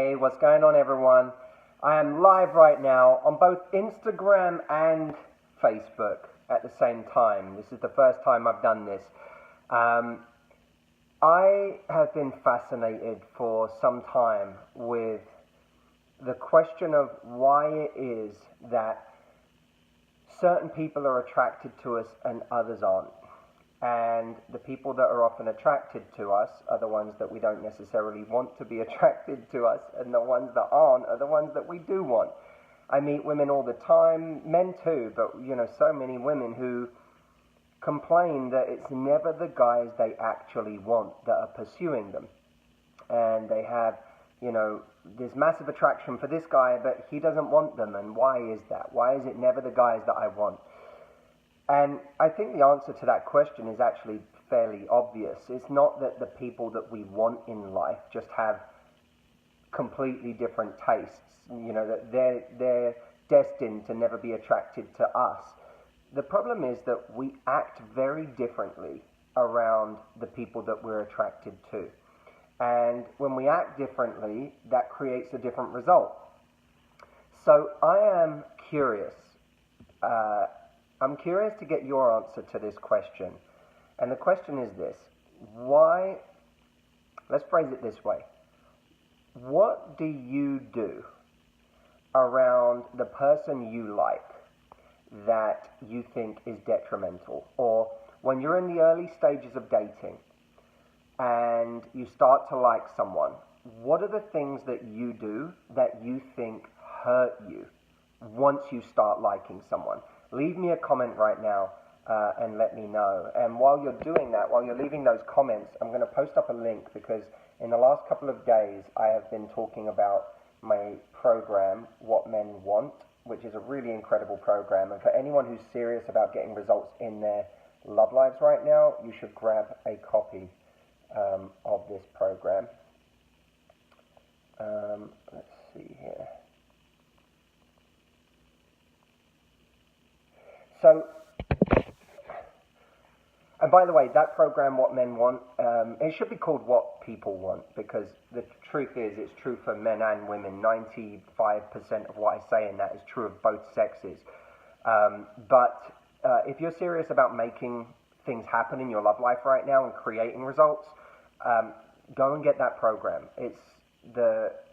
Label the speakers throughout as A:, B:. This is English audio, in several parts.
A: Hey, what's going on, everyone? I am live right now on both Instagram and Facebook at the same time. This is the first time I've done this. I have been fascinated for some time with the question of why it is that certain people are attracted to us and others aren't. And the people that are often attracted to us are the ones that we don't necessarily want to be attracted to us, and the ones that aren't are the ones that we do want. I meet women all the time, men too, but so many women who complain that it's never the guys they actually want that are pursuing them. And they have, this massive attraction for this guy, but he doesn't want them. And why is that? Why is it never the guys that I want? And I think the answer to that question is actually fairly obvious. It's not that the people that we want in life just have completely different tastes, that they're destined to never be attracted to us. The problem is that we act very differently around the people that we're attracted to. And when we act differently, that creates a different result. So I am curious. I'm curious to get your answer to this question. And the question is this: why, let's phrase it this way, what do you do around the person you like that you think is detrimental? Or when you're in the early stages of dating and you start to like someone, what are the things that you do that you think hurt you once you start liking someone? Leave me a comment right now and let me know. And while you're doing that, while you're leaving those comments, I'm going to post up a link, because in the last couple of days I have been talking about my program, What Men Want, which is a really incredible program. And for anyone who's serious about getting results in their love lives right now, you should grab a copy of this program. Let's see here. So, and by the way, that program, What Men Want, it should be called What People Want, because the truth is, it's true for men and women. 95% of what I say in that is true of both sexes. But if you're serious about making things happen in your love life right now and creating results, go and get that program. It's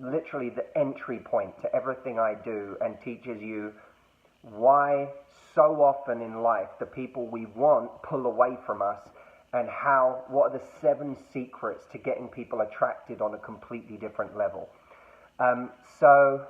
A: literally the entry point to everything I do, and teaches you why so often in life the people we want pull away from us, and what are the 7 secrets to getting people attracted on a completely different level. So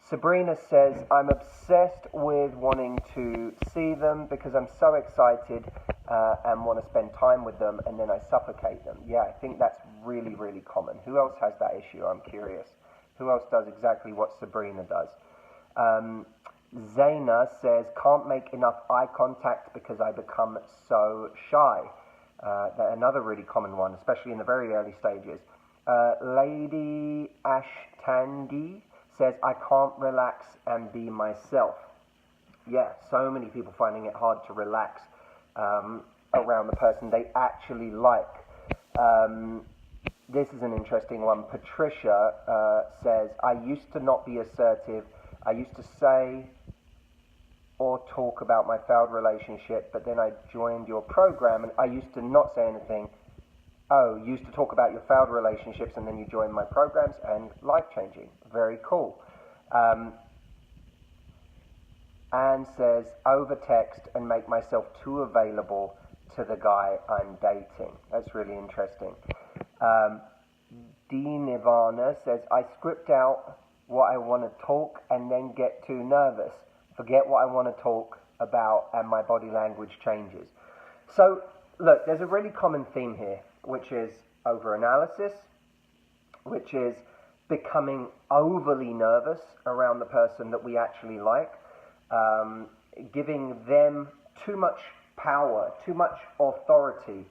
A: Sabrina says, I'm obsessed with wanting to see them because I'm so excited and want to spend time with them, and then I suffocate them. Yeah, I think that's really, really common. Who else has that issue? I'm curious. Who else does exactly what Sabrina does? Zaina says, can't make enough eye contact because I become so shy. Another really common one, especially in the very early stages. Lady Ashtandi says, I can't relax and be myself. Yeah, so many people finding it hard to relax around the person they actually like. This is an interesting one. Patricia says, I used to not be assertive. I used to say or talk about my failed relationship, but then I joined your program and I used to not say anything. Oh, you used to talk about your failed relationships and then you joined my programs, and life-changing. Very cool. Anne says, over text and make myself too available to the guy I'm dating. That's really interesting. D. Nirvana says, I script out what I want to talk and then get too nervous. Forget what I want to talk about and my body language changes. So, look, there's a really common theme here, which is overanalysis, which is becoming overly nervous around the person that we actually like, giving them too much power, too much authority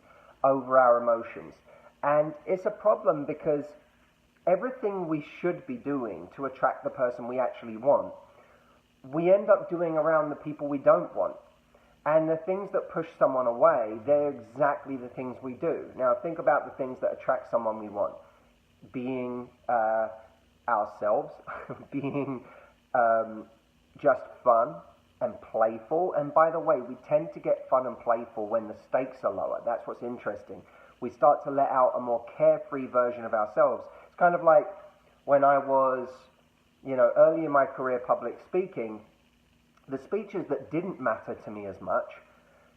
A: over our emotions. And it's a problem because everything we should be doing to attract the person we actually want, we end up doing around the people we don't want. And the things that push someone away, they're exactly the things we do. Now, think about the things that attract someone we want. being ourselves, being just fun and playful. And by the way, we tend to get fun and playful when the stakes are lower. That's what's interesting. We start to let out a more carefree version of ourselves. It's kind of like when I was, early in my career public speaking, the speeches that didn't matter to me as much,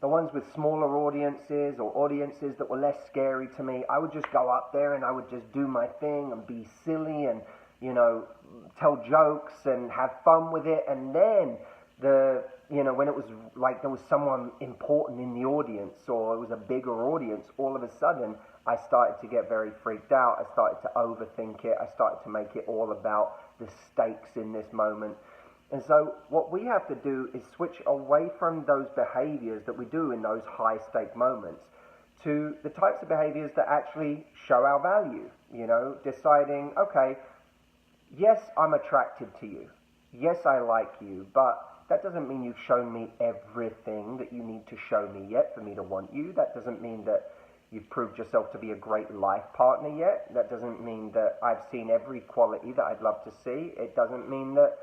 A: the ones with smaller audiences or audiences that were less scary to me, I would just go up there and I would just do my thing and be silly and, tell jokes and have fun with it. And then when it was like there was someone important in the audience or it was a bigger audience, all of a sudden I started to get very freaked out. I started to overthink it. I started to make it all about the stakes in this moment. And so what we have to do is switch away from those behaviors that we do in those high stake moments to the types of behaviors that actually show our value, deciding, okay, yes, I'm attracted to you. Yes, I like you, but that doesn't mean you've shown me everything that you need to show me yet for me to want you. That doesn't mean that you've proved yourself to be a great life partner yet. That doesn't mean that I've seen every quality that I'd love to see. It doesn't mean that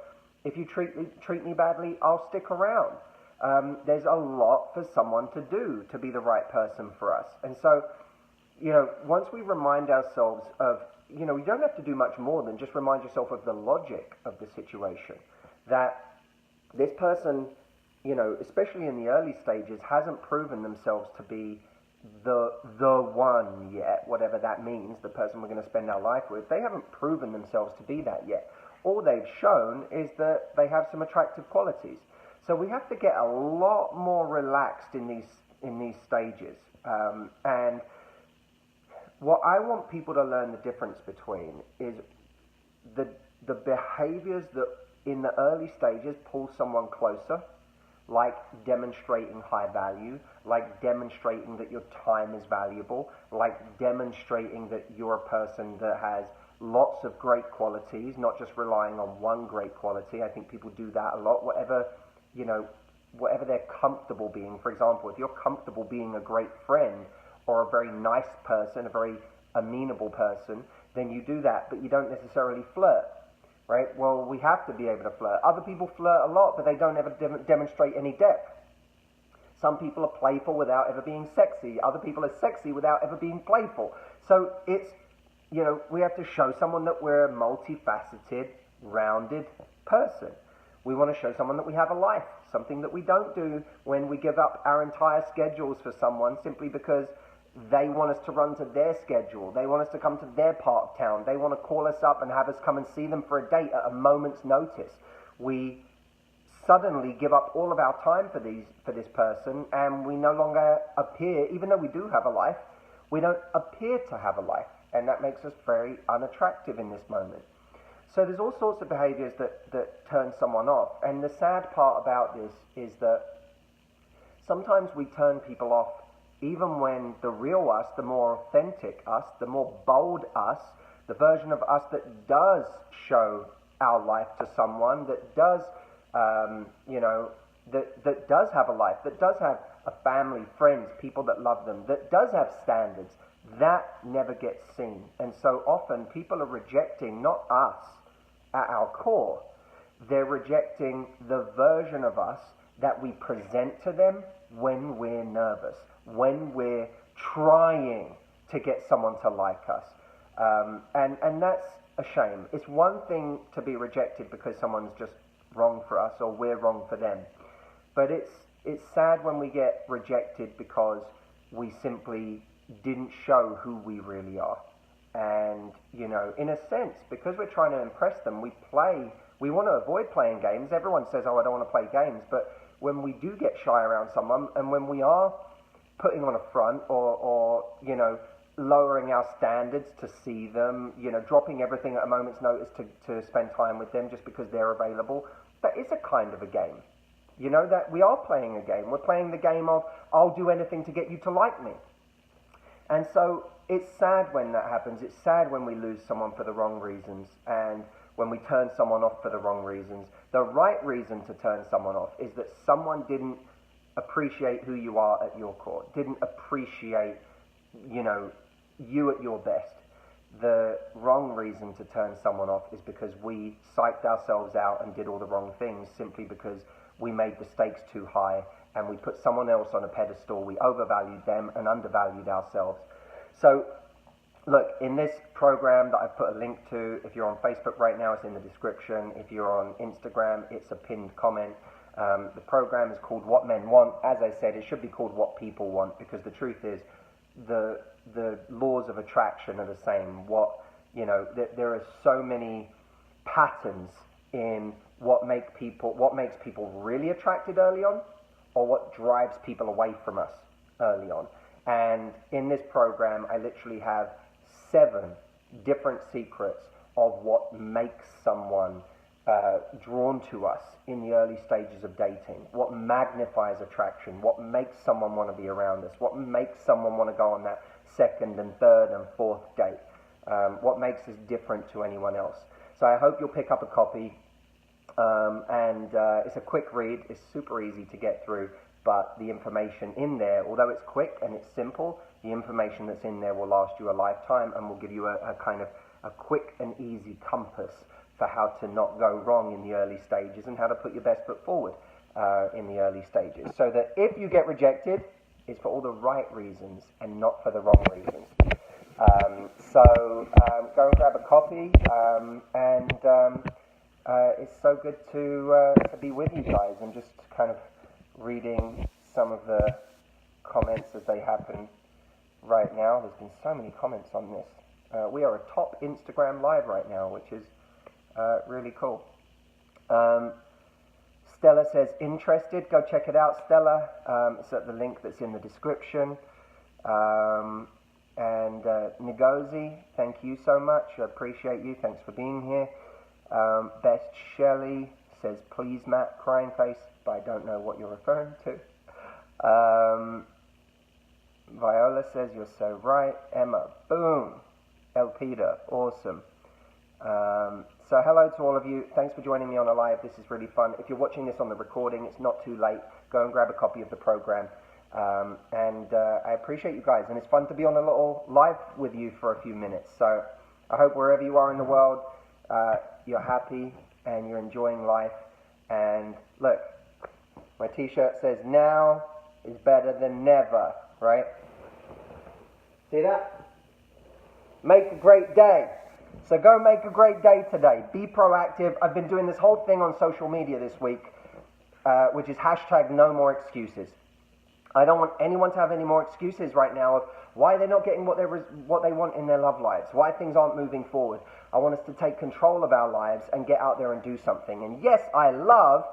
A: if you treat me badly, I'll stick around. There's a lot for someone to do to be the right person for us. And so, once we remind ourselves of, you don't have to do much more than just remind yourself of the logic of the situation. That this person, especially in the early stages, hasn't proven themselves to be the one yet, whatever that means, the person we're going to spend our life with. They haven't proven themselves to be that yet. All they've shown is that they have some attractive qualities. So we have to get a lot more relaxed in these stages. And what I want people to learn the difference between is the behaviors that in the early stages pull someone closer, like demonstrating high value, like demonstrating that your time is valuable, like demonstrating that you're a person that has lots of great qualities, not just relying on one great quality. I think people do that a lot. Whatever they're comfortable being. For example, if you're comfortable being a great friend or a very nice person, a very amenable person, then you do that, but you don't necessarily flirt, right? Well, we have to be able to flirt. Other people flirt a lot, but they don't ever demonstrate any depth. Some people are playful without ever being sexy. Other people are sexy without ever being playful. So it's, we have to show someone that we're a multifaceted, rounded person. We want to show someone that we have a life, something that we don't do when we give up our entire schedules for someone simply because they want us to run to their schedule. They want us to come to their part of town. They want to call us up and have us come and see them for a date at a moment's notice. We suddenly give up all of our time for this person, and we no longer appear, even though we do have a life, we don't appear to have a life. And that makes us very unattractive in this moment. So there's all sorts of behaviors that turn someone off. And the sad part about this is that sometimes we turn people off even when the real us, the more authentic us, the more bold us, the version of us that does show our life to someone, that does, that does have a life, that does have a family, friends, people that love them, that does have standards, that never gets seen. And so often people are rejecting not us at our core, they're rejecting the version of us that we present to them when we're nervous, when we're trying to get someone to like us. And that's a shame. It's one thing to be rejected because someone's just wrong for us or we're wrong for them. But it's sad when we get rejected because we simply didn't show who we really are. And, in a sense, because we're trying to impress them, we want to avoid playing games. Everyone says, oh, I don't want to play games. But when we do get shy around someone, and when we are putting on a front or lowering our standards to see them, dropping everything at a moment's notice to spend time with them just because they're available, that is a kind of a game. That we are playing a game. We're playing the game of, I'll do anything to get you to like me. And so it's sad when that happens. It's sad when we lose someone for the wrong reasons and when we turn someone off for the wrong reasons. The right reason to turn someone off is that someone didn't appreciate who you are at your core, didn't appreciate, you at your best. The wrong reason to turn someone off is because we psyched ourselves out and did all the wrong things simply because we made the stakes too high and we put someone else on a pedestal. We overvalued them and undervalued ourselves. So, look, in this program that I've put a link to, if you're on Facebook right now, it's in the description. If you're on Instagram, it's a pinned comment. The program is called What Men Want. As I said, it should be called What People Want, because the truth is, the laws of attraction are the same. There are so many patterns in what makes people really attracted early on, or what drives people away from us early on. And in this program, I literally have 7 different secrets of what makes someone drawn to us in the early stages of dating, what magnifies attraction, what makes someone want to be around us, what makes someone want to go on that second and third and fourth date, what makes us different to anyone else. So I hope you'll pick up a copy, and it's a quick read. It's super easy to get through, but the information in there, although it's quick and it's simple, the information that's in there will last you a lifetime and will give you a kind of a quick and easy compass for how to not go wrong in the early stages and how to put your best foot forward in the early stages. So that if you get rejected, it's for all the right reasons and not for the wrong reasons. So go and grab a copy, and it's so good to be with you guys and just kind of reading some of the comments as they happen right now. There's been so many comments on this. We are a top Instagram live right now, which is really cool. Stella says, interested, go check it out, Stella. It's at the link that's in the description. And Ngozi, thank you so much. I appreciate you. Thanks for being here. Best Shelley says, please, Matt, crying face, but I don't know what you're referring to. Viola says, you're so right. Emma, boom. Elpida, awesome. So hello to all of you. Thanks for joining me on a live. This is really fun. If you're watching this on the recording, it's not too late. Go and grab a copy of the program. And I appreciate you guys. And it's fun to be on a little live with you for a few minutes. So I hope wherever you are in the world, you're happy and you're enjoying life. And look, my t-shirt says, now is better than never, right? See that? Make a great day. So go make a great day today. Be proactive. I've been doing this whole thing on social media this week, which is hashtag no more excuses. I don't want anyone to have any more excuses right now of why they're not getting what they want in their love lives, why things aren't moving forward. I want us to take control of our lives and get out there and do something. And yes, I love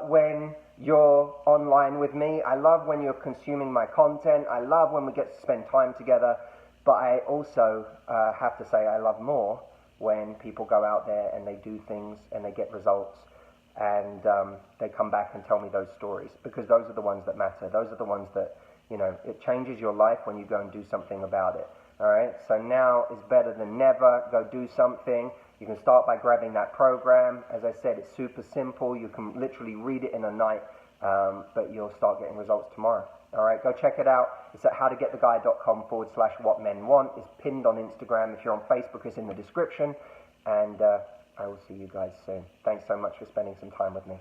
A: when you're online with me. I love when you're consuming my content. I love when we get to spend time together. But I also have to say I love more when people go out there and they do things and they get results and they come back and tell me those stories, because those are the ones that matter. Those are the ones that, it changes your life when you go and do something about it. All right, so now is better than never. Go do something. You can start by grabbing that program. As I said, it's super simple. You can literally read it in a night, but you'll start getting results tomorrow. All right, go check it out. It's at howtogettheguy.com/whatmenwant. It's pinned on Instagram. If you're on Facebook, it's in the description. And I will see you guys soon. Thanks so much for spending some time with me.